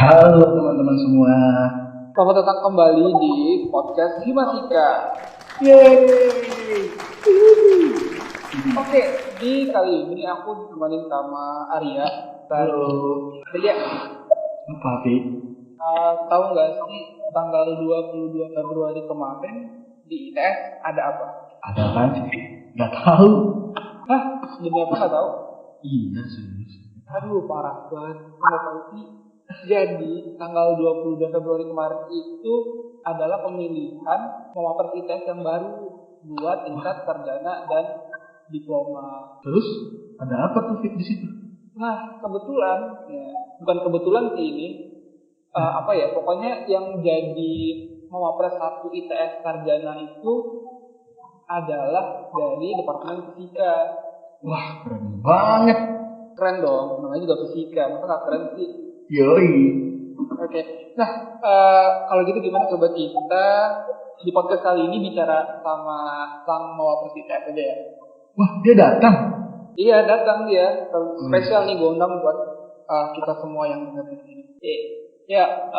Halo teman-teman semua. Selamat datang kembali di podcast Himasika. Yeay. Oke, di kali ini aku ditemani sama Arya. Halo. Arya, Apa, Pi? tahu nggak sih tanggal 22 Februari kemarin di ITS ada apa? Ada apa sih? Gak tahu. Hah? Demi apa nggak tahu? Iya, serius. Aduh, parah banget. Nggak tahu sih. Jadi, tanggal 22 Februari kemarin itu adalah pemilihan Mawapres ITS yang baru buat tingkat sarjana dan diploma. Terus ada apa tuh Fit di situ? Nah, kebetulan, ya, bukan kebetulan sih ini, pokoknya yang jadi Mawapres 1 ITS sarjana itu adalah dari Departemen Fisika. Wah, keren banget. Keren dong, namanya juga fisika, masa nggak keren sih? Yoi. Oke, nah kalau gitu gimana coba kita di podcast kali ini bicara sama sang Mawapres ITS aja ya? Wah, dia datang. Iya, datang dia, spesial nih gue undang buat kita semua yang dengar di sini. Ya,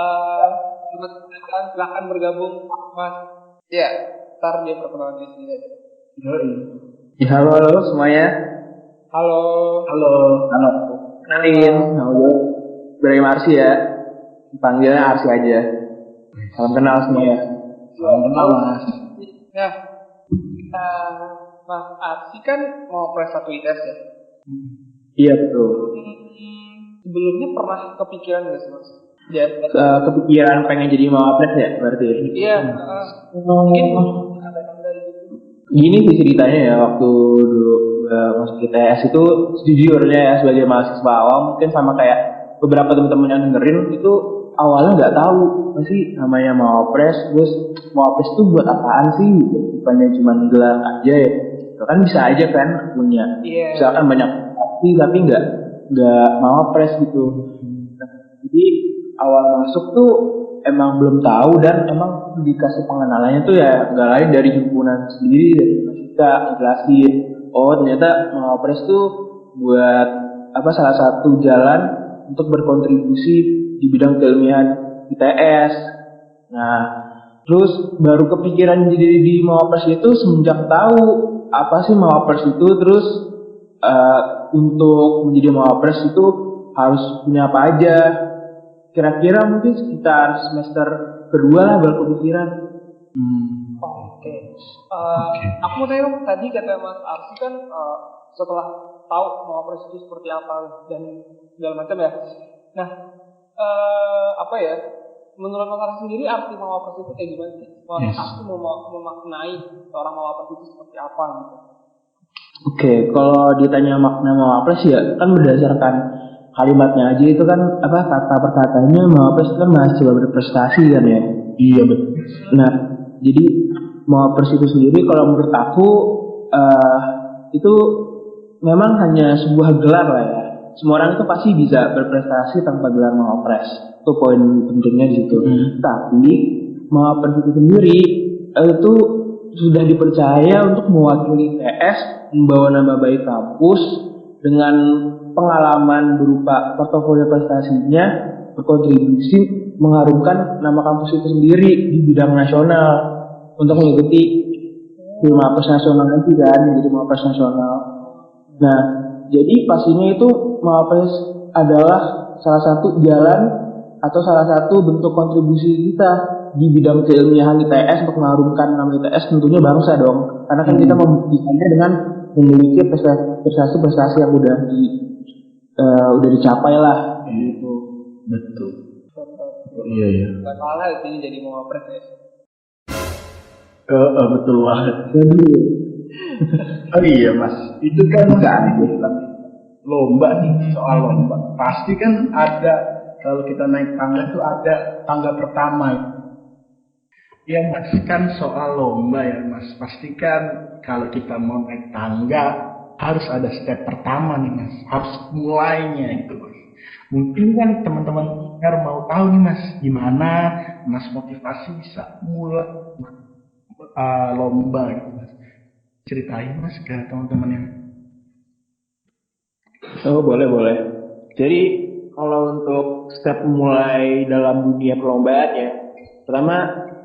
silakan bergabung Mas. Ya, ntar dia perkenalan diri sendiri aja. Yoi. Ya, halo semuanya. Halo. Halo. Kenalin, halo. Dari Marsi ya. Panggilnya Arsi aja. Salam kenal semuanya. Salam kenal, Mas. Nah, Mas Arsi kan Mawapres 1 ITS ya? Iya betul. Sebelumnya pernah kepikiran nggak sih Mas? Kepikiran pengen jadi Mawapres ya berarti. Iya. Mungkin ada yang dari itu. Gini sih ceritanya ya, waktu dulu masuk ITS itu sejujurnya ya sebagai mahasiswa awam mungkin sama kayak beberapa teman-teman yang dengerin itu awalnya nggak tahu apa sih namanya Mawapres, terus Mawapres itu buat apaan sih? Bukannya cuma gelar aja ya? Itu kan bisa aja kan punya, misalkan banyak tapi nggak Mawapres gitu. Nah, jadi awal masuk tuh emang belum tahu dan emang dikasih pengenalannya tuh ya nggak lain dari himpunan sendiri dari kita ngejelasin, oh ternyata Mawapres tuh buat salah satu jalan untuk berkontribusi di bidang keilmian ITS. Nah, terus baru kepikiran jadi di Mawapres itu semenjak tahu apa sih Mawapres itu, terus untuk menjadi Mawapres itu harus punya apa aja. Kira-kira mungkin sekitar semester kedua lah baru kepikiran. Oke. Aku mau tanya dong, tadi kata Mas Arsi kan setelah tahu Mawapres itu seperti apa dan segala macam ya. Nah, menurut Mas Arsi sendiri arti Mawapres itu kayak gimana sih? Mas Arsi mau memaknai seorang Mawapres itu seperti apa gitu? Oke, kalau ditanya makna Mawapres ya kan berdasarkan kalimatnya aja itu kan kata perkataannya Mawapres itu kan mahasiswa berprestasi kan ya. Iya betul. Nah, jadi Mawapres itu sendiri kalau menurut aku itu memang hanya sebuah gelar lah ya. Semua orang itu pasti bisa berprestasi tanpa gelar Mawapres. Itu poin pentingnya di situ. Tapi Mawapres itu sendiri itu sudah dipercaya untuk mewakili ITS, membawa nama baik kampus dengan pengalaman berupa portofolio prestasinya, berkontribusi mengharumkan nama kampus itu sendiri di bidang nasional untuk mengikuti Mawapres nasional nanti kan, menjadi Mawapres nasional. Nah, jadi pastinya itu Mawapres adalah salah satu jalan atau salah satu bentuk kontribusi kita di bidang keilmiahan ITS untuk mengharumkan nama ITS, tentunya bangsa dong. Karena kan kita membuktikannya dengan memiliki prestasi-prestasi yang udah dicapai lah gitu. Betul. Iya. Gak salah sih jadi Mawapres ya. Betul banget. Oh iya Mas, itu kan lomba nih, soal lomba. Pasti kan ada, kalau kita naik tangga itu ada tangga pertama. Ya Mas, kan soal lomba ya Mas. Pastikan kalau kita mau naik tangga harus ada step pertama nih Mas. Harus mulainya itu Mas. Mungkin kan teman-teman mau tahu nih Mas, gimana Mas motivasi bisa mulai lomba gitu Mas. Ceritain Mas ke teman-teman yang. Oh boleh. Jadi kalau untuk step mulai dalam dunia perlombaan ya, pertama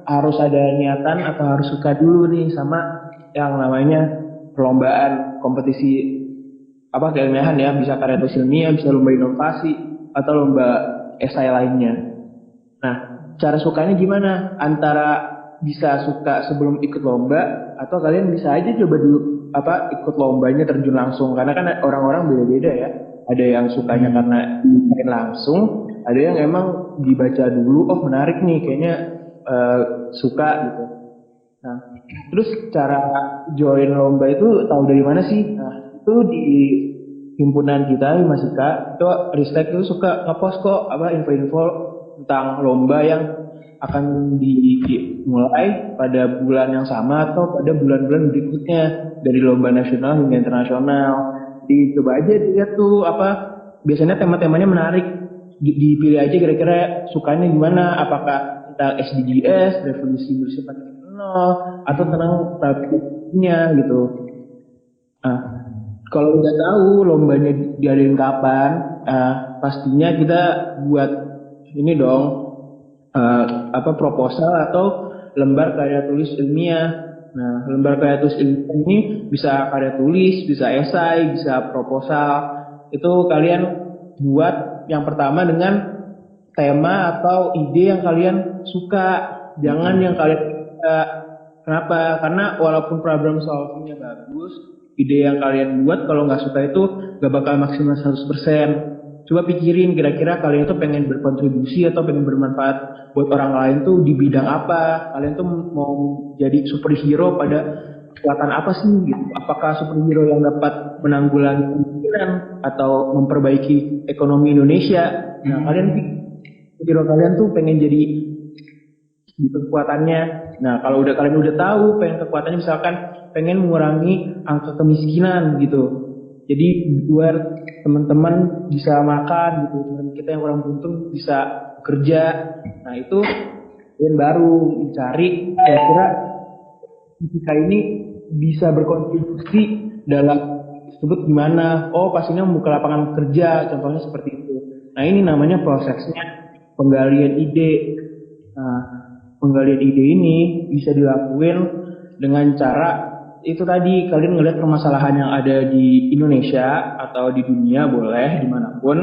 harus ada niatan atau harus suka dulu nih sama yang namanya perlombaan kompetisi keilmiahan ya, bisa karya tulis ilmiah, bisa lomba inovasi atau lomba esai lainnya. Nah, cara sukanya gimana? Antara bisa suka sebelum ikut lomba atau kalian bisa aja coba dulu ikut lombanya terjun langsung, karena kan orang-orang beda-beda ya. Ada yang sukanya karena main langsung, ada yang emang dibaca dulu, oh menarik nih kayaknya, suka gitu. Nah, terus cara join lomba itu tahu dari mana sih? Nah, itu di himpunan kita Himasika itu Ristek itu suka ngepost kok info-info tentang lomba yang akan dimulai pada bulan yang sama atau pada bulan-bulan berikutnya, dari lomba nasional hingga internasional. Jadi coba aja dilihat tuh biasanya tema-temanya menarik, dipilih aja kira-kira sukanya gimana, apakah tentang SDGs, revolusi industri 4.0 atau tentang topiknya gitu. Nah, kalau udah tahu lombanya diadain kapan, pastinya kita buat ini dong, proposal atau lembar karya tulis ilmiah. Nah, lembar karya tulis ilmiah ini bisa karya tulis, bisa esai, bisa proposal. Itu kalian buat yang pertama dengan tema atau ide yang kalian suka, jangan yang kalian suka. Kenapa? Karena walaupun problem solvingnya bagus, ide yang kalian buat kalau nggak suka itu nggak bakal maksimal 100%. Coba pikirin kira-kira kalian tuh pengen berkontribusi atau pengen bermanfaat buat orang lain tuh di bidang apa. Kalian tuh mau jadi superhero pada kekuatan apa sih gitu. Apakah superhero yang dapat menanggulangi kemiskinan atau memperbaiki ekonomi Indonesia? Nah, superhero kalian tuh pengen jadi di kekuatannya. Nah, kalau kalian udah tahu pengen kekuatannya, misalkan pengen mengurangi angka kemiskinan gitu. Jadi buat teman-teman bisa makan gitu, teman kita yang kurang beruntung bisa bekerja. Nah, itu kalian baru mencari kira-kira kita ini bisa berkontribusi dalam disebut gimana. Oh, pastinya membuka lapangan kerja, contohnya seperti itu. Nah, ini namanya prosesnya penggalian ide. Nah, penggalian ide ini bisa dilakuin dengan cara itu tadi, kalian ngeliat permasalahan yang ada di Indonesia atau di dunia, boleh dimanapun,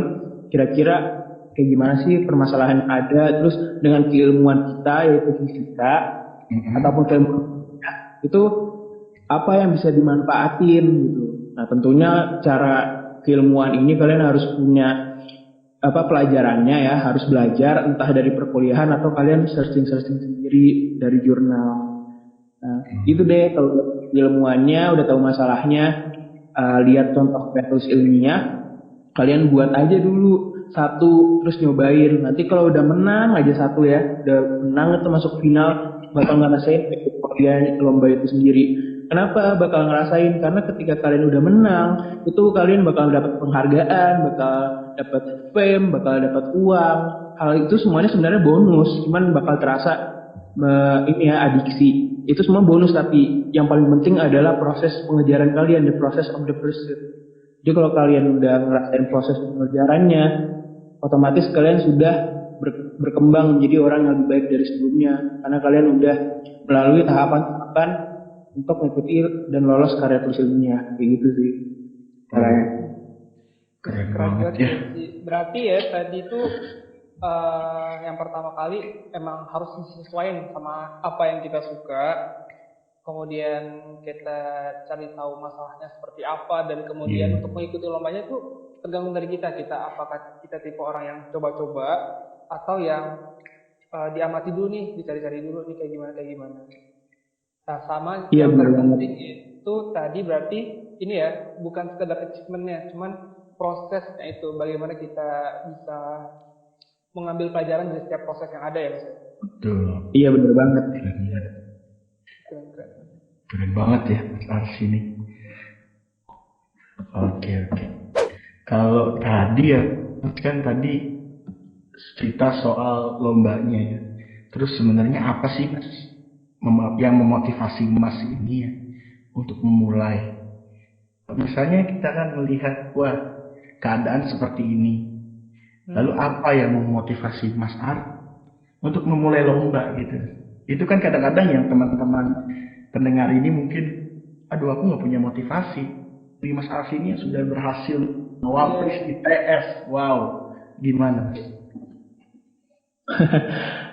kira-kira kayak gimana sih permasalahan yang ada, terus dengan keilmuan kita yaitu fisika ataupun keilmuan itu apa yang bisa dimanfaatin gitu. Nah, tentunya cara keilmuan ini kalian harus punya pelajarannya ya, harus belajar entah dari perkuliahan atau kalian searching sendiri dari jurnal. Nah, itu deh kalau ilmuannya udah tahu masalahnya, lihat contoh metode ilmiah, kalian buat aja dulu satu, terus nyobain. Nanti kalau udah menang aja satu ya, udah menang itu masuk final, bakal ngerasain kebahagiaan lomba itu sendiri. Kenapa bakal ngerasain? Karena ketika kalian udah menang, itu kalian bakal dapat penghargaan, bakal dapat fame, bakal dapat uang. Hal itu semuanya sebenarnya bonus, cuman bakal terasa adiksi. Itu semua bonus, tapi yang paling penting adalah proses pengejaran kalian, the process of the pursuit. Jadi kalau kalian udah ngerasain proses pengejarannya, otomatis kalian sudah berkembang menjadi orang yang lebih baik dari sebelumnya, karena kalian udah melalui tahapan-tahapan untuk mengikuti dan lolos karya tulis ilmiah, kayak gitu sih caranya. Keren banget ya. Berarti ya tadi itu yang pertama kali emang harus disesuaikan sama apa yang kita suka, kemudian kita cari tahu masalahnya seperti apa, dan kemudian untuk mengikuti lombanya itu tergantung dari kita apakah kita tipe orang yang coba-coba atau yang diamati dulu nih, dicari-cari dulu nih kayak gimana. Nah, sama yang terpenting itu tadi berarti ini ya, bukan sekedar achievementnya, cuman prosesnya itu, bagaimana kita bisa mengambil pelajaran dari setiap proses yang ada ya, Mas. Betul. Iya, benar banget. Keren banget ya Mas Ars ini. Oke. Kalau tadi ya, kan tadi cerita soal lombanya ya. Terus sebenarnya apa sih Mas yang memotivasi Mas ini ya untuk memulai? Misalnya kita kan melihat, wah keadaan seperti ini. Lalu apa yang memotivasi Mas Ar untuk memulai lomba gitu? Itu kan kadang-kadang yang teman-teman pendengar ini mungkin, aduh aku nggak punya motivasi. Di Mas Ar ini yang sudah berhasil mewapres ITS, wow, gimana?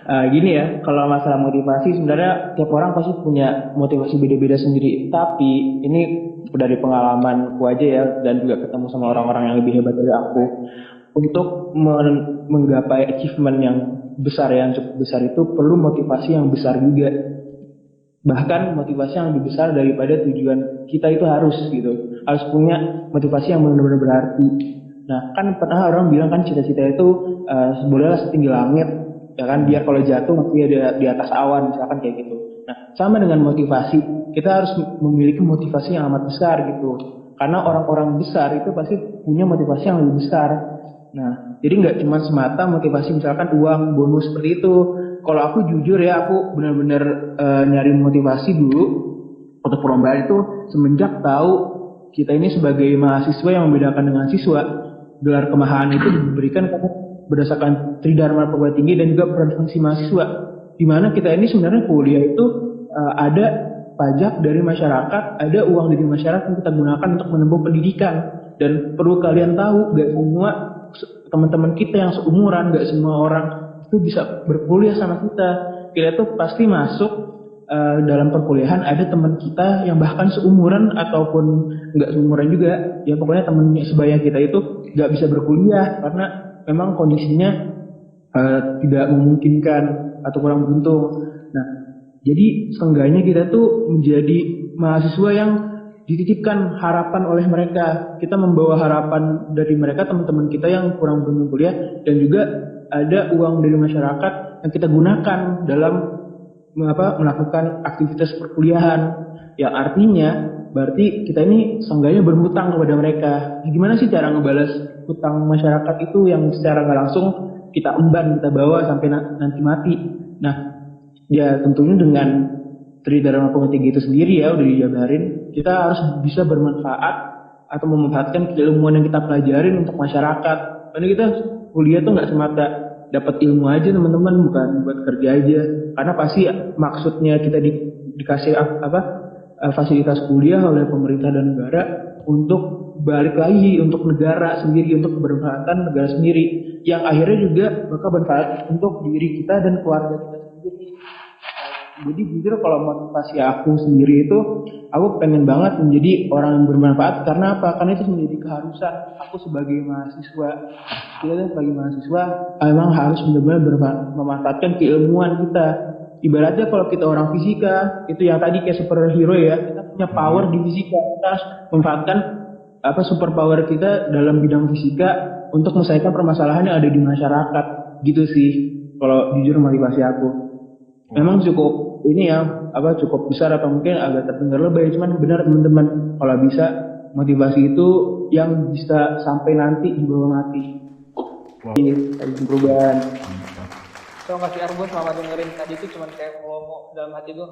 Gini ya, kalau masalah motivasi sebenarnya tiap orang pasti punya motivasi beda-beda sendiri. Tapi ini dari pengalamanku aja ya, dan juga ketemu sama orang-orang yang lebih hebat dari aku. Untuk menggapai achievement yang besar, yang cukup besar itu perlu motivasi yang besar juga. Bahkan motivasi yang lebih besar daripada tujuan kita itu harus gitu. Harus punya motivasi yang benar-benar berarti. Nah, kan pernah orang bilang kan cita-cita itu bolehlah setinggi langit, ya kan, biar kalau jatuh masih ada di atas awan, misalkan kayak gitu. Nah, sama dengan motivasi, kita harus memiliki motivasi yang amat besar gitu. Karena orang-orang besar itu pasti punya motivasi yang lebih besar. Nah, jadi nggak cuma semata motivasi misalkan uang, bonus seperti itu. Kalau aku jujur ya, aku benar-benar nyari motivasi dulu untuk perlombaan itu semenjak tahu kita ini sebagai mahasiswa yang membedakan dengan siswa. Gelar kemahaan itu diberikan berdasarkan Tridharma Perguruan Tinggi dan juga peran fungsi mahasiswa. Di mana kita ini sebenarnya kuliah itu ada pajak dari masyarakat, ada uang dari masyarakat yang kita gunakan untuk menempuh pendidikan. Dan perlu kalian tahu, gak semua teman-teman kita yang seumuran, gak semua orang itu bisa berkuliah sama kita. Kita tuh pasti masuk dalam perkuliahan ada teman kita yang bahkan seumuran ataupun nggak seumuran juga, ya pokoknya temennya sebaya kita itu nggak bisa berkuliah karena memang kondisinya tidak memungkinkan atau kurang beruntung. Nah, jadi seenggaknya kita tuh menjadi mahasiswa yang dititipkan harapan oleh mereka. Kita membawa harapan dari mereka, teman-teman kita yang kurang beruntung kuliah, dan juga ada uang dari masyarakat yang kita gunakan dalam melakukan aktivitas perkuliahan, yang artinya berarti kita ini seenggaknya berhutang kepada mereka. Gimana sih cara ngebalas hutang masyarakat itu yang secara nggak langsung kita emban, kita bawa sampai nanti mati. Nah, ya tentunya dengan Tridharma Perguruan Tinggi itu sendiri ya udah dijabarin, kita harus bisa bermanfaat atau memanfaatkan keilmuan yang kita pelajarin untuk masyarakat. Karena kita kuliah tuh nggak semata dapat ilmu aja teman-teman, bukan buat kerja aja. Karena pasti maksudnya kita dikasih fasilitas kuliah oleh pemerintah dan negara untuk balik lagi untuk negara sendiri, untuk kebermanfaatan negara sendiri, yang akhirnya juga bakal bermanfaat untuk diri kita dan keluarga kita sendiri. Jadi jujur kalau motivasi aku sendiri itu, aku pengen banget menjadi orang yang bermanfaat. Karena apa? Karena itu menjadi keharusan aku sebagai mahasiswa. Kita sebagai mahasiswa memang harus benar-benar memanfaatkan keilmuan kita. Ibaratnya kalau kita orang fisika, itu yang tadi kayak superhero ya, kita punya power di fisika, kita harus memanfaatkan super power kita dalam bidang fisika untuk menyelesaikan permasalahan yang ada di masyarakat. Gitu sih kalau jujur motivasi aku. Memang cukup ini ya, cukup besar atau mungkin agak terdengar lebay, cuman benar teman-teman, kalau bisa motivasi itu yang bisa sampai nanti juga mati. Perubahan. Kalau ngasih Argo selamat dengerin tadi itu cuman kayak ngomong dalam hati gue,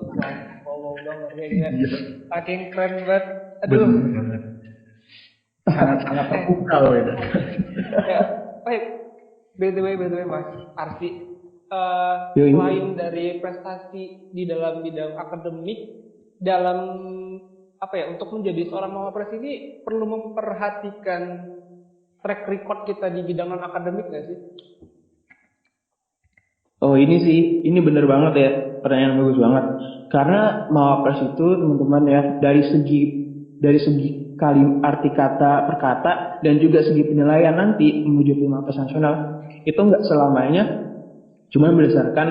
ngomong dong kayaknya, saking keren banget. Aduh. Sangat terpukau itu. Ya, baik. BTW Mas Arsi. Selain dari prestasi di dalam bidang akademik, dalam untuk menjadi seorang mawapres ini perlu memperhatikan track record kita di bidang non akademik nggak sih? Oh ini bener banget ya, pertanyaan bagus banget. Karena mawapres itu teman-teman ya, dari segi arti kata per kata dan juga segi penilaian nanti menuju mawapres nasional itu nggak selamanya cuma berdasarkan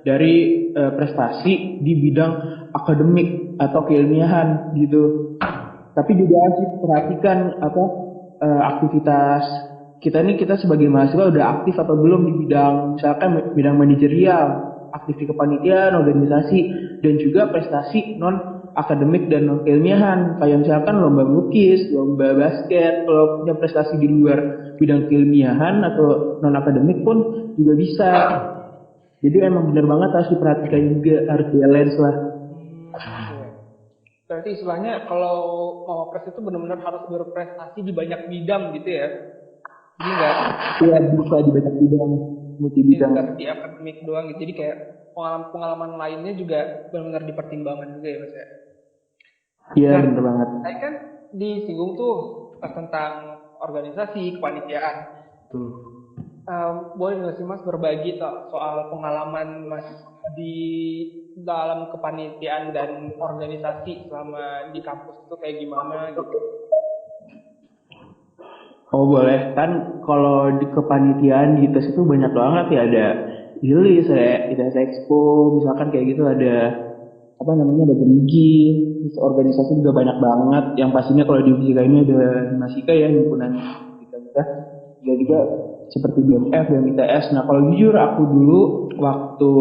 dari prestasi di bidang akademik atau keilmiahan gitu. Tapi juga harus perhatikan aktivitas kita sebagai mahasiswa udah aktif atau belum di bidang, misalkan bidang manajerial, aktif di kepanitiaan, organisasi, dan juga prestasi non akademik dan non keilmiahan, kayak misalkan lomba melukis, lomba basket. Kalau punya prestasi di luar bidang keilmiahan atau non akademik pun juga bisa. Jadi emang benar banget harus diperhatikan juga, harus balance lah. Berarti istilahnya kalau mawapres itu benar-benar harus berprestasi di banyak bidang gitu ya? Jadi nggak Iya, bisa di banyak bidang, multi bidang. nggak di akademik doang gitu. Jadi kayak pengalaman lainnya juga benar-benar dipertimbangkan juga ya Mas ya. Iya, Nah, bener banget. tadi kan disinggung tuh tentang organisasi kepanitiaan. Tuh. Boleh nggak sih Mas berbagi soal pengalaman Mas di dalam kepanitiaan dan organisasi selama di kampus itu kayak gimana gitu? Oh boleh, kan kalau di kepanitiaan di ITES itu banyak banget ya, ada ILIS, ada ITES Expo, misalkan kayak gitu, ada apa namanya, ada Berigi, terus organisasi juga banyak banget. Yang pastinya kalau di Fisika ini ada Himasika ya, himpunan Fisika kita, dan juga seperti BMF, BMITS. Nah kalau jujur aku dulu waktu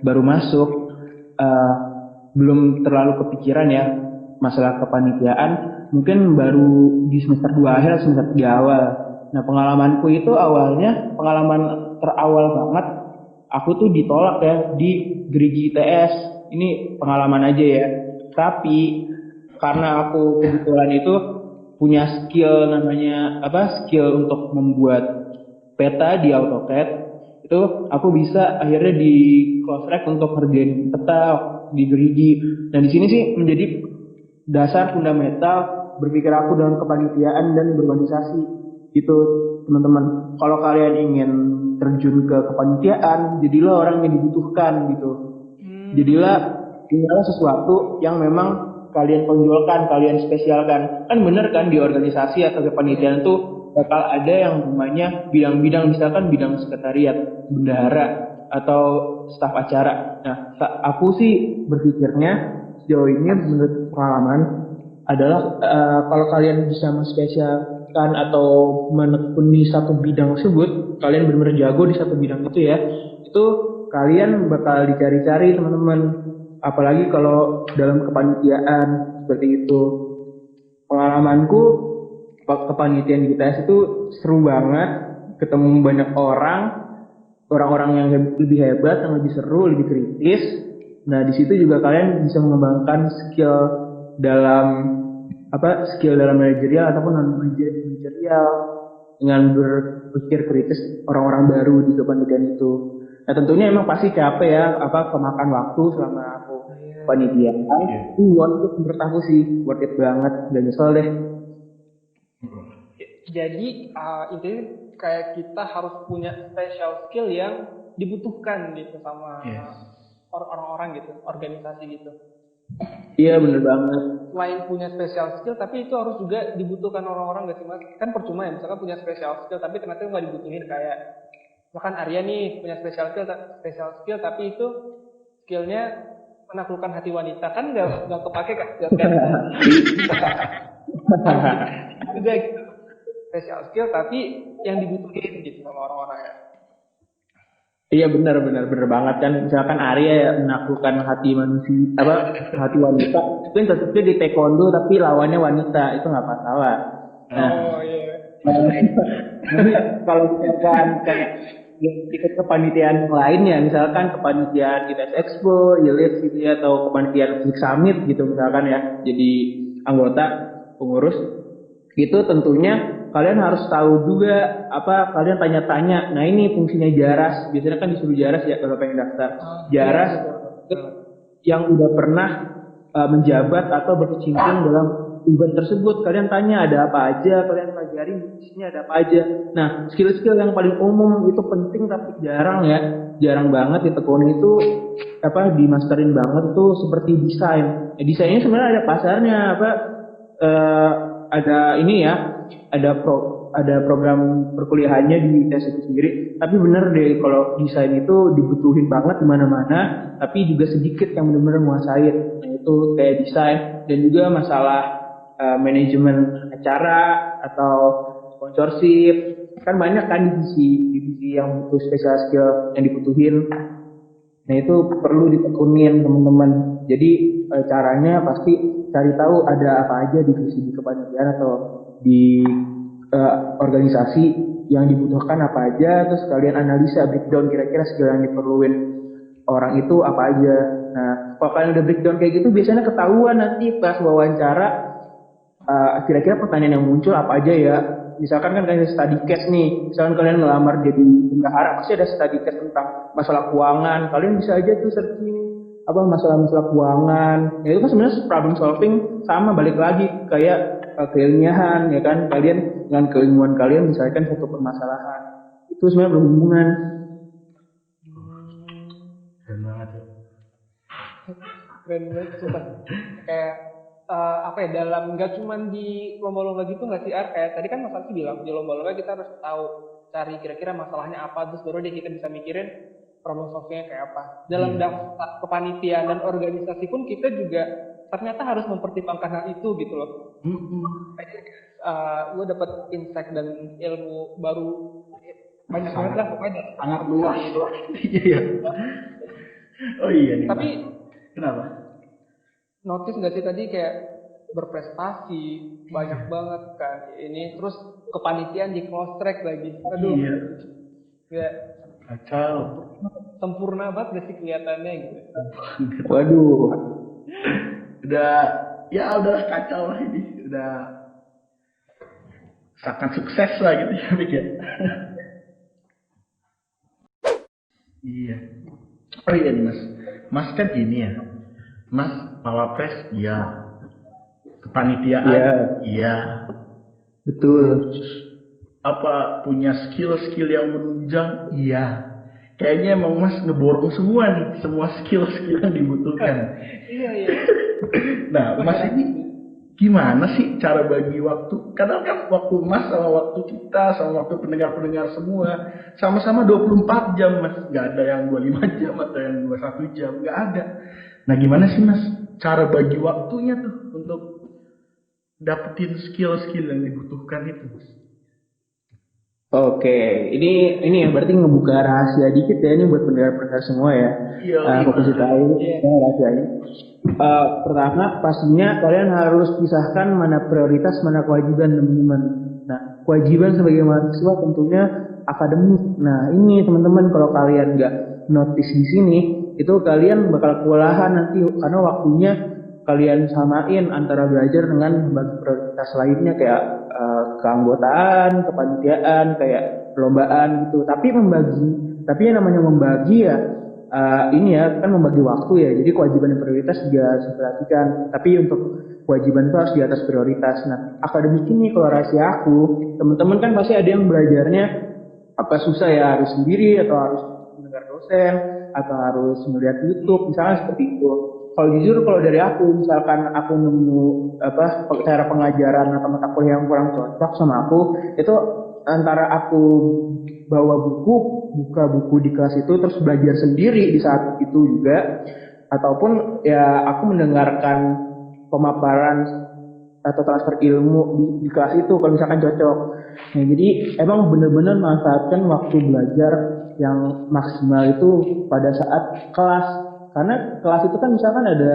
baru masuk eh, belum terlalu kepikiran ya masalah kepanitiaan, mungkin baru di semester 2 akhir, semester 3 awal. Nah pengalamanku itu awalnya, pengalaman terawal banget, aku tuh ditolak ya di Gerigi ITS. Ini pengalaman aja ya. Tapi karena aku kebetulan itu punya skill, namanya apa, skill untuk membuat peta di AutoCAD, itu aku bisa akhirnya di cross track untuk ngerjain peta di Gerigi. Dan di sini sih menjadi dasar fundamental berpikir aku dalam kepanitiaan dan berorganisasi gitu, teman-teman. Kalau kalian ingin terjun ke kepanitiaan, jadilah orang yang dibutuhkan gitu. Jadilah sesuatu yang memang kalian tonjolkan, kalian spesialkan. Kan bener kan, di organisasi atau kepanitiaan tuh bakal ada yang namanya bidang-bidang, misalkan bidang sekretariat, bendahara, atau staf acara. Nah, aku sih berpikirnya sejauh ini menurut pengalaman adalah kalau kalian bisa menspesialkan atau menekuni satu bidang tersebut, kalian benar-benar jago di satu bidang itu ya, itu kalian bakal dicari-cari teman-teman. Apalagi kalau dalam kepanitiaan seperti itu. Pengalamanku kepanitiaan di ITS itu seru banget, ketemu banyak orang-orang yang lebih hebat, yang lebih seru, lebih kritis. Nah di situ juga kalian bisa mengembangkan skill dalam manajerial ataupun non manajerial, dengan berpikir kritis orang-orang baru di kepanitiaan itu. Nah tentunya emang pasti capek ya, kemakan waktu selama aku kepanitiaan. Worth it menurut aku sih, worth it banget, gak nyesel deh. Jadi intinya kayak kita harus punya special skill yang dibutuhkan gitu sama orang-orang gitu, organisasi gitu. Iya bener banget. Selain punya special skill, tapi itu harus juga dibutuhkan orang-orang gak sih Mas? Kan percuma ya, misalkan punya special skill tapi ternyata nggak dibutuhin. Kayak misalkan Arya nih punya special skill tapi itu skillnya menaklukkan hati wanita, kan nggak kepake kan? Juga gitu. Special skill tapi yang dibutuhin gitu sama orang-orang ya. Iya benar banget kan. Misalkan Arya menaklukkan hati manusia, hati wanita, itu kan tetapnya di taekwondo tapi lawannya wanita, itu nggak masalah. Nah, jadi kalau misalkan kayak ikut kepanitiaan lainnya, misalkan kepanitiaan ITS Expo, ILIS gitu ya, atau kepanitiaan Fisik Summit gitu misalkan ya, jadi anggota pengurus, itu tentunya kalian harus tahu juga kalian tanya-tanya. Nah ini fungsinya Jaras, biasanya kan disuruh Jaras ya kalau pengen daftar. Jaras yang udah pernah menjabat atau berkecimpung dalam event tersebut, kalian tanya ada apa aja, kalian pelajari isinya ada apa aja. Nah skill-skill yang paling umum itu penting tapi jarang banget ditekuni itu dimasterin banget itu seperti desain. Desainnya sebenarnya ada pasarnya, ada ini ya, ada program perkuliahannya di ITS itu sendiri. Tapi bener deh kalau desain itu dibutuhin banget di mana-mana, tapi juga sedikit yang benar-benar menguasai. Nah itu kayak desain, dan juga masalah manajemen acara atau sponsorship, kan banyak kan divisi yang butuh special skill yang dibutuhin. Nah itu perlu ditekunin teman-teman. Jadi caranya pasti cari tahu ada apa aja divisi di kepanitiaan atau di organisasi yang dibutuhkan apa aja, terus kalian analisa breakdown kira-kira skill yang diperluin orang itu apa aja. Nah kalau kalian udah breakdown kayak gitu, biasanya ketahuan nanti pas wawancara kira-kira pertanyaan yang muncul apa aja ya. Misalkan kan kalian study case nih, misalkan kalian ngelamar jadi bendahara, pasti ada study case tentang masalah keuangan. Kalian bisa aja tuh searching apa masalah-masalah keuangan. Ya itu kan sebenarnya problem solving sama balik lagi kayak keilmiahan ya kan. Kalian dengan keilmuan kalian misalkan satu permasalahan. Itu sebenarnya berhubungan. Keren banget ya. Keren banget sumpah. Kayak apa ya, dalam nggak cuman di lomba-lomba gitu nggak sih Ar, kayak tadi kan Mas Arsi bilang di lomba-lomba kita harus tahu cari kira-kira masalahnya apa, terus baru deh kita bisa mikirin problem solvingnya kayak apa. Dalam daftar kepanitiaan dan organisasi pun kita juga ternyata harus mempertimbangkan hal itu gitu loh. Gue dapet insight dan ilmu baru banyak banget lah pokoknya. Sangat luas. Iya. Oh iya nih. Tapi kenapa? notice nggak sih tadi kayak berprestasi banyak banget kan ini, terus kepanitiaan di close track lagi. Aduh. Iya. Ya, Kacau. sempurna banget gak sih kelihatannya gitu. Waduh. udah kacau lah ini. Udah sangat sukses lah gitu ya, Mik ya. Iya. Oh iya nih Mas. Mas kan gini ya. Mas Mawapres iya. Kepanitiaan iya. Betul. Apa punya skill-skill yang menunjang? Iya. Kayaknya emang Mas ngeborong semua nih, semua skill-skill yang dibutuhkan. Iya. Nah, Mas ini gimana sih cara bagi waktu? Kadang kan waktu Mas sama waktu kita sama waktu pendengar-pendengar semua sama-sama 24 jam Mas. Nggak ada yang 25 jam atau yang 21 jam, nggak ada. Nah, gimana sih Mas cara bagi waktunya tuh untuk dapetin skill-skill yang dibutuhkan itu Mas? Oke, ini ya berarti ngebuka rahasia dikit ya ini buat pendengar-pendengar semua ya. Iya. Aku kasih tahu rahasianya. Pertama pastinya kalian harus pisahkan mana prioritas mana kewajiban teman-teman. Nah, kewajiban sebagai mahasiswa tentunya akademik. Nah, ini teman-teman kalau kalian nggak notice di sini, itu kalian bakal kewalahan nanti karena waktunya kalian samain antara belajar dengan membagi prioritas lainnya kayak keanggotaan, kepanitiaan, kayak perlombaan gitu. Tapi yang namanya membagi ya ini ya kan membagi waktu ya. Jadi kewajiban dan prioritas juga harus diperhatikan. Tapi untuk kewajiban itu harus di atas prioritas. Nah, akademik ini kalau rahasia aku, teman-teman kan pasti ada yang belajarnya apa susah ya, harus sendiri atau harus mendengar dosen atau harus melihat YouTube misalnya seperti itu. Kalau jujur kalau dari aku misalkan aku nemu cara pengajaran atau mata kuliah yang kurang cocok sama aku, itu antara aku bawa buka buku di kelas itu terus belajar sendiri di saat itu juga, ataupun ya aku mendengarkan pemaparan atau transfer ilmu di kelas itu kalau misalkan cocok. Nah, jadi emang benar-benar manfaatkan waktu belajar yang maksimal itu pada saat kelas. Karena kelas itu kan misalkan ada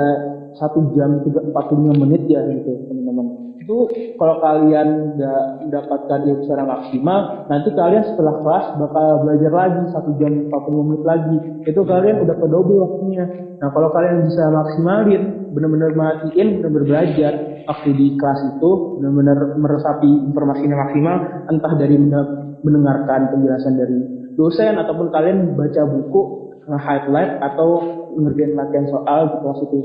1 jam 45 menit ya gitu teman-teman. Itu kalau kalian nggak mendapatkan ilmu secara maksimal, nanti kalian setelah kelas bakal belajar lagi 1 jam 45 menit lagi. Itu kalian udah kedouble waktunya. Nah, kalau kalian bisa maksimalin, benar-benar matiin, benar-benar belajar waktu di kelas itu, benar-benar meresapi informasinya maksimal, entah dari mendengarkan penjelasan dari dosen ataupun kalian baca buku, nge-highlight atau ngerjain latihan soal di kelas itu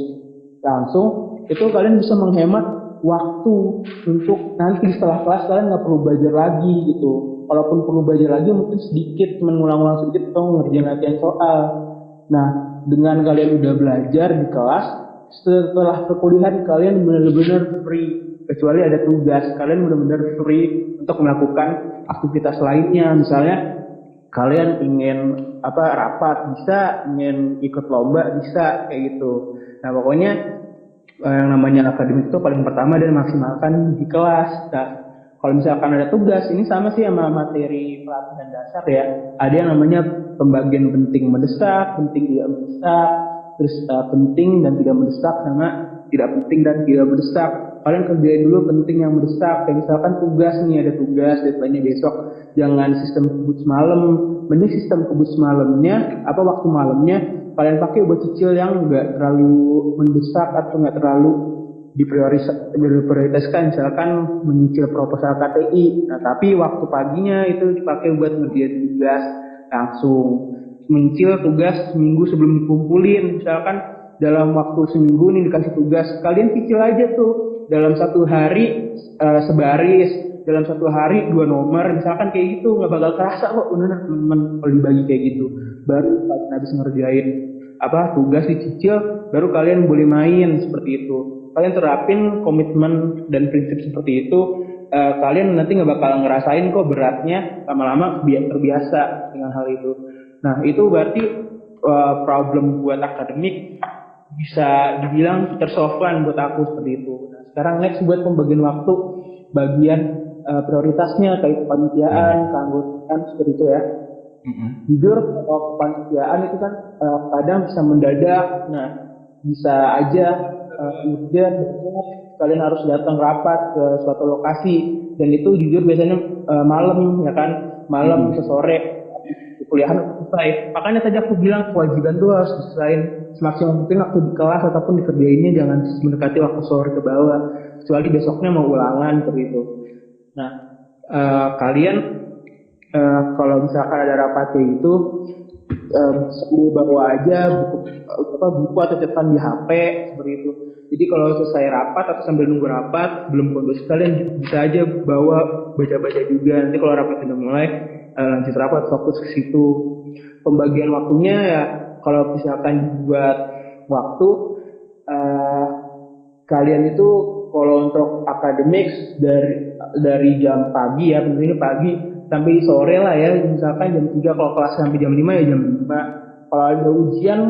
langsung, itu kalian bisa menghemat waktu untuk nanti setelah kelas kalian nggak perlu belajar lagi gitu. Kalaupun perlu belajar lagi mungkin sedikit, cuma ngulang-ngulang sedikit atau ngerjain latihan soal. Nah, dengan kalian udah belajar di kelas, setelah perkuliahan kalian benar-benar free. Kecuali ada tugas, kalian benar-benar free untuk melakukan aktivitas lainnya. Misalnya kalian ingin rapat bisa, ingin ikut lomba bisa kayak gitu. Nah, pokoknya yang namanya akademik itu paling pertama dan maksimalkan di kelas. Nah, kalau misalkan ada tugas, ini sama sih sama materi pelatihan dasar ya. Ada yang namanya pembagian penting mendesak, penting tidak mendesak, terus penting dan tidak mendesak, sama tidak penting dan tidak mendesak. Kalian kerjain dulu penting yang mendesak. Kayak misalkan tugas nih, ada tugas deadline-nya besok, jangan sistem kebut semalam. Mending sistem kebut semalamnya, waktu malamnya kalian pakai buat cicil yang nggak terlalu mendesak atau nggak terlalu diprioritaskan, misalkan menyicil proposal KTI. Nah, tapi waktu paginya itu dipakai buat ngerjain tugas langsung. Menyicil tugas seminggu sebelum dikumpulin. Misalkan dalam waktu seminggu nih dikasih tugas, kalian cicil aja tuh dalam satu hari sebaris, dalam satu hari 2 nomor, misalkan kayak gitu, nggak bakal kerasa kok bener teman-teman kalau dibagi kayak gitu. Baru kalian habis ngerjain tugas dicicil, baru kalian boleh main seperti itu. Kalian terapin komitmen dan prinsip seperti itu, kalian nanti nggak bakal ngerasain kok beratnya, lama-lama terbiasa dengan hal itu. Nah itu berarti problem buat akademik bisa dibilang tersolve-kan buat aku seperti itu. Nah, sekarang next buat pembagian waktu, bagian prioritasnya kayak kepanitiaan, keanggotaan seperti itu ya. Jujur kalau kepanitiaan itu kan kadang bisa mendadak. Nah bisa aja kemudian kalian harus datang rapat ke suatu lokasi, dan itu jujur biasanya malam ya kan, malam ke sore kuliahan selesai. Makanya tadi aku bilang kewajiban tuh harus diselesain semaksimal mungkin waktu di kelas ataupun dikerjainnya jangan mendekati waktu sore ke bawah, kecuali besoknya mau ulangan seperti itu. Nah kalian kalau misalkan ada rapat kayak gitu, sambil bawa aja buku atau catatan di HP seperti itu. Jadi kalau selesai rapat atau sambil nunggu rapat belum kondusif, kalian bisa aja bawa baca-baca juga. Nanti kalau rapat sudah mulai, lanjut rapat fokus ke situ. Pembagian waktunya ya kalau misalkan buat waktu, kalian itu kalau untuk akademik dari jam pagi ya, tentunya pagi sampai sore lah ya, misalkan jam 3 kalau kelas sampai jam 5 ya jam 5. Kalau ada ujian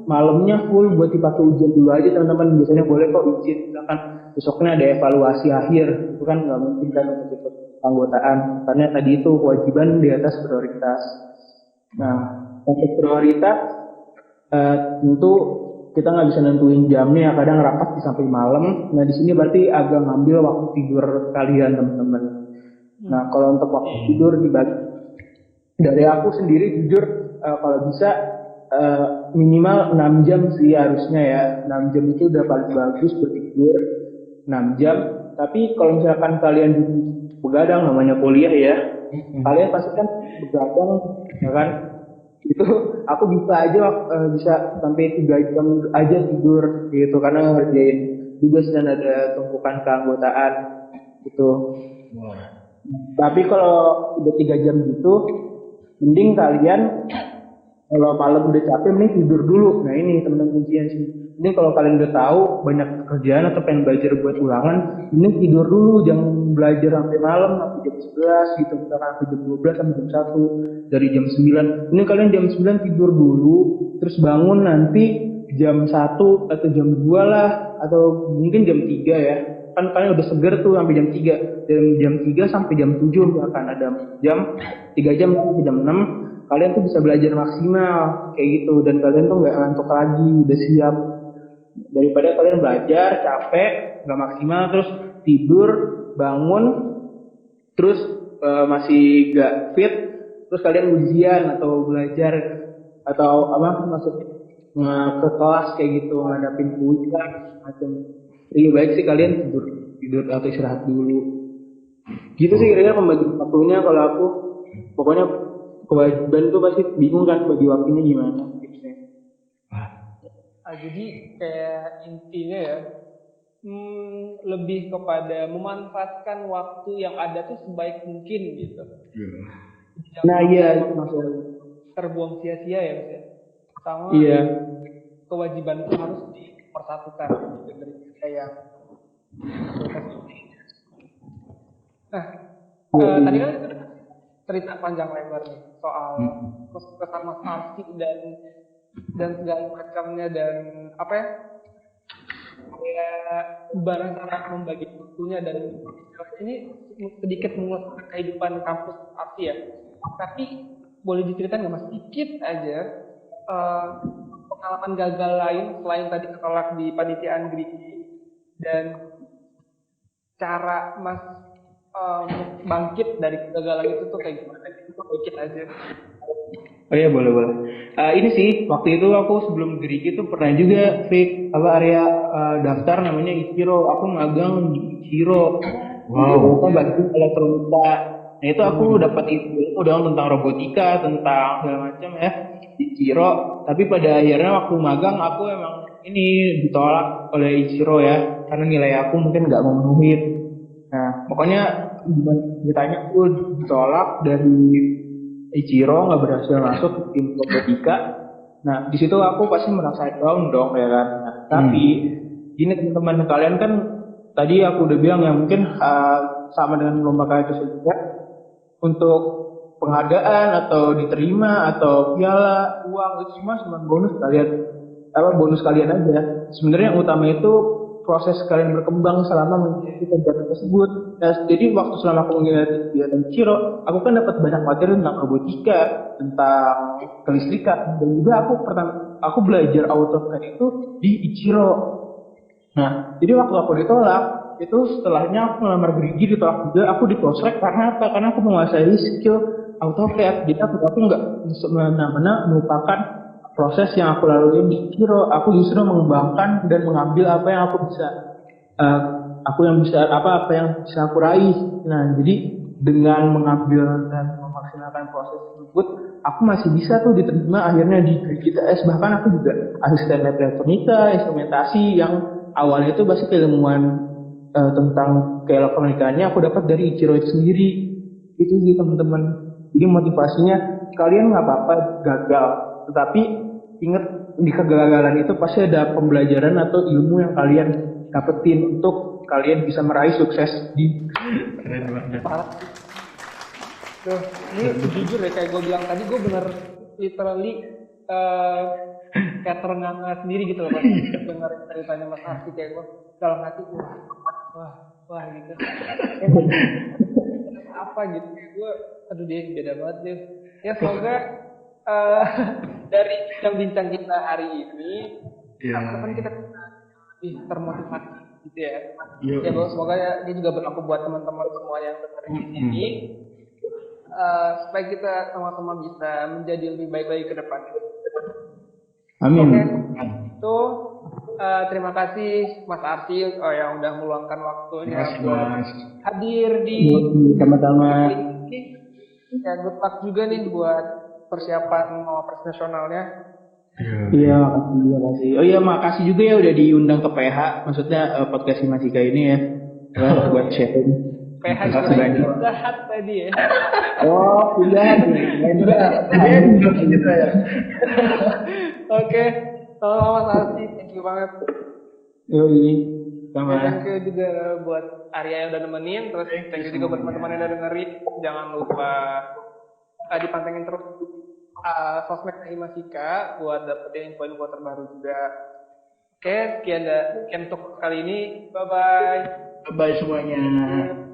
malamnya full buat dipakai ujian dulu aja teman-teman, biasanya boleh kok izin, misalkan besoknya ada evaluasi akhir, itu kan nggak mungkin kan untuk ikut anggotaan, karena tadi itu kewajiban di atas prioritas. Nah untuk prioritas tentu kita nggak bisa nentuin jamnya, kadang rapat sampai malam. Nah di sini berarti agak ngambil waktu tidur kalian teman-teman. Nah kalau untuk waktu tidur dibagi, dari aku sendiri jujur kalau bisa minimal 6 jam sih harusnya ya. 6 jam itu udah paling bagus bertidur 6 jam. Tapi kalau misalkan kalian begadang, namanya kuliah ya, kalian pasti kan begadang ya kan, itu aku bisa aja bisa sampai 3 jam aja tidur gitu, karena ngerjain tugas dan ada tumpukan keanggotaan gitu. Tapi kalau udah 3 jam gitu, mending kalian kalau malam udah capek mending tidur dulu. Nah ini teman-teman kuncian sih. Ini kalau kalian udah tahu banyak pekerjaan atau pengen belajar buat ulangan, mending tidur dulu, jangan belajar sampai malam, sampai jam 11 gitu, misalkan sampai jam 12 sampai jam 1, dari jam 9. Ini kalian jam 9 tidur dulu, terus bangun nanti jam 1 atau jam 2 lah, atau mungkin jam 3 ya. Kan kalian udah seger tuh sampai jam 3. Dari jam 3 sampai jam 7 akan ada jam 3 jam sampai jam 6. Kalian tuh bisa belajar maksimal kayak gitu, dan kalian tuh nggak ngantuk lagi, udah siap. Daripada kalian belajar capek nggak maksimal terus tidur bangun terus masih nggak fit, terus kalian ujian atau belajar atau masuk ke kelas kayak gitu ngadapin ujian macam. Lebih baik sih kalian tidur atau istirahat dulu gitu sih kira-kira pembagian waktunya. Kalau aku pokoknya kewajiban tuh pasti bingung kan bagi waktunya gimana tipsnya. Jadi kayak intinya ya, lebih kepada memanfaatkan waktu yang ada tuh sebaik mungkin gitu. Nah iya maksudnya terbuang sia-sia ya Mas ya. Sama kewajiban itu harus dipersatukan gitu, dari kayak tadi kan itu cerita panjang lebar nih soal kesan Mas Arsi dan segala macamnya, dan apa ya, kayak barang cara membagi waktunya, dan ini sedikit mengulas kehidupan kampus Arsi ya. Tapi boleh diceritain nggak Mas sedikit aja pengalaman gagal lain selain tadi ketolak di panitiaan Griki, dan cara Mas bangkit dari kegagalan itu tuh kayak gimana? Itu sedikit aja. Oh iya boleh boleh. Ini sih waktu itu aku sebelum Gerigi tuh pernah juga area daftar namanya Ichiro. Aku magang di Ichiro. Wow. Apa bagian elektronika. Nah itu aku dapat ilmu dong tentang robotika, tentang segala macam ya di Ichiro. Tapi pada akhirnya waktu magang aku emang ini ditolak oleh Ichiro ya, karena nilai aku mungkin nggak memenuhi. Nah pokoknya ditanya aku ditolak dari Ichiro, nggak berhasil masuk ke tim robotika. Nah, di situ aku pasti merasa down dong ya kan. Nah, tapi ini teman-teman kalian kan tadi aku udah bilang ya mungkin sama dengan lomba kayak itu juga untuk penghargaan atau diterima atau piala, uang itu semua cuma bonus kalian bonus kalian aja. Sebenarnya yang utama itu proses kalian berkembang selama mengikuti kegiatan tersebut. Nah, jadi waktu selama aku mengikuti kegiatan Ciro, aku kan dapat banyak materi tentang robotika, tentang kelistrikan, dan juga aku belajar AutoCAD itu di Ichiro. Nah, jadi waktu aku ditolak, itu setelahnya aku melamar Gerigi ditolak juga, aku diprospek karena apa? Karena aku menguasai skill AutoCAD. Jadi aku nggak benar-benar melupakan proses yang aku lalui di Kiro. Aku justru mengembangkan dan mengambil apa yang aku bisa, apa yang bisa aku raih. Nah, jadi dengan mengambil dan memaksimalkan proses tersebut, aku masih bisa tuh diterima akhirnya di GTS. Bahkan aku juga asisten elektronika, instrumentasi yang awalnya itu basic keilmuan tentang keelektronikannya aku dapat dari Ichiro itu sendiri. Itu sih teman-teman. Jadi motivasinya kalian nggak apa-apa gagal, tetapi ingat di kegagalan itu pasti ada pembelajaran atau ilmu yang kalian dapetin untuk kalian bisa meraih sukses di. Keren banget. Parah. Tuh, ini jujur ya kayak gue bilang tadi, gue bener literally kayak terengah-engah sendiri gitu loh pas denger ceritanya Mas Arsi. Kayak gue dalam hati wah gitu. Apa gitu, gue aduh dia beda banget deh. Ya semoga dari bincang-bincang kita hari ini kan kita lebih termotivasi gitu ya. Ya semoga ya dia juga berlaku buat teman-teman semua yang dengerin di sini. Supaya kita sama-sama bisa menjadi lebih baik lagi ke depan. Amin. Oke, itu terima kasih Mas Arsi yang udah meluangkan waktunya buat hadir di sama-sama. Ya, good luck juga nih buat persiapan mau profesionalnya. Iya, makasih. Oh iya, makasih juga ya udah diundang ke PH, maksudnya podcast Masika ini ya. Buat sharing. PH juga jahat tadi ya. Oh, jahat nih. Oke, sama Mas Arsi, thank you banget. Yoi, sama. Thank you juga buat Arya yang udah nemenin, terus thank you juga buat teman-teman yang udah dengerin. Jangan lupa dipantengin terus sosmed Masika buat dapetin info-info terbaru juga. Oke, sekian untuk kali ini. Bye-bye. Bye semuanya.